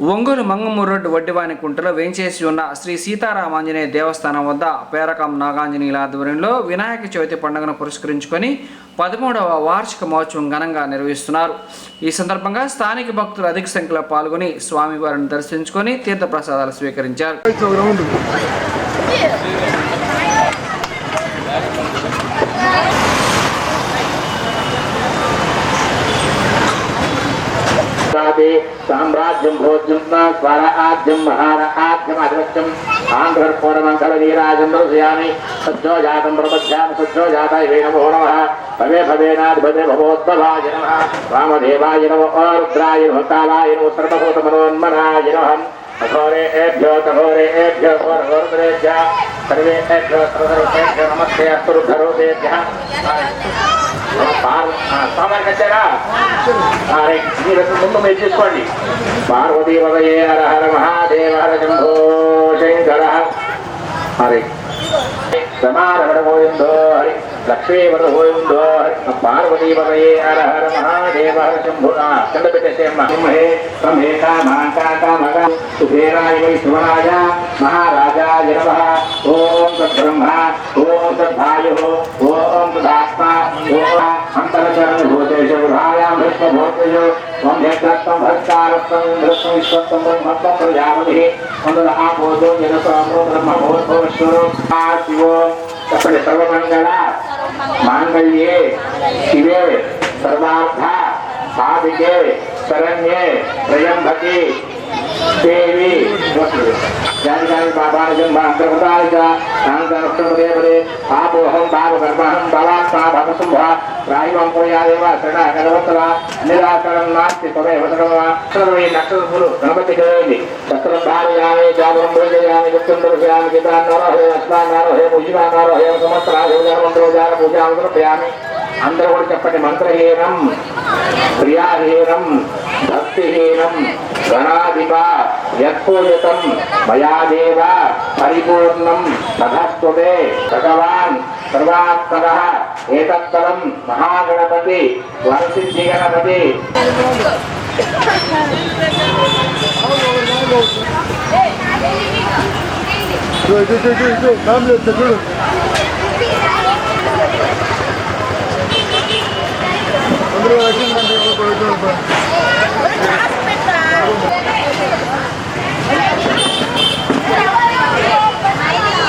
Ongole Mangamuru road వడ్డివానికుంటలో వేంచేసి ఉన్న శ్రీ సీతారామాంజనేయ దేవస్థానం వద్ద పేరకం నాగాంజనేయుల ఆధ్వర్యంలో వినాయక చవితి పండుగను పురస్కరించుకొని 13వ వార్షిక మహోత్సవం ఘనంగా నిర్వహిస్తున్నారు. ఈ సందర్భంగా స్థానిక భక్తులు అధిక సంఖ్యలో పాల్గొని స్వామివారిని దర్శించుకొని తీర్థప్రసాదాలు స్వీకరించారు. साम्राज्यं भोज्यं स्वराज्यं महाराज्यं अधिपत्यं आंध्रपूर्वमंगलवीराजं दर्शयामि सज्जो जातं प्रपद्यामि सज्जो जाताय वै नमो नमः भवे भवेनाधिपते भवोद्भवाय नमः वामदेवाय नमः रुद्राय नमः कालाय नमः सर्वभूतमनोन्मनाय नमः अघोरेभ्यो तघोरेभ्यो घोरघोरेभ्यः सर्वेभ्यो सर्वसर्वेभ्यो नमस्ते अस्तु रुद्ररूपेभ्यः पार्वती पदये हर हर महादेव हर शंभो शंकर हरे समारमण गोविंदो हरि लक्ष्मी वध गोविंदो हरि पार्वती पदये हर हर महादेव हर शंभो चंद सिंहे समेता महाकाका मगा सुभेराय वै सुवनाय महाराजाय नमः ओम तद्ब्रह्मा ओम तद्भायुः ओम तदात्मा ओम अंतरचरण भूतेश बुधायां भस्म भूतेषु ओम यज्ञत्वं भस्कारत्वं इंद्रत्वं विश्वत्वं ब्रह्मत्वं प्रजापतिः वन्दन आपोदो जनसामो ब्रह्मभूतभवश्वरो शिवो तपने सर्वमंगला मांगल्ये शिवे सर्वार्थ साधिके शरण्ये त्र्यंबके देवी जानी जानी बाबा जन्म अंतर्गतालिका शांतरक्षणदेवरे पापोहं पापकर्महं बालात्मा भवसंभवा राहिमं प्रयादेव शरण गणवत्तरा निराकरणं नास्ति तमेव सर्वमा सर्वे नक्षत्रपुरु गणपति देवी चक्रं धारयामि जागरं पूजयामि गुप्तं दर्शयामि गीतान्नरोहे अस्मान्नरोहे पूजिमान्नरोहे समस्तराजो जन्मन्त्रोजान पूजां समर्पयामि అందరూ కూడా చెప్పండి మంత్రహీనం క్రియాహీనం భక్తిహీనం గణాధిప యత్పూజితం మయాదేవ పరిపూర్ణం తథాస్తుతే భగవాన్ సర్వాత్మనః ఏతత్తరం మహాగణపతి వరసిద్ధి గణపతి Go,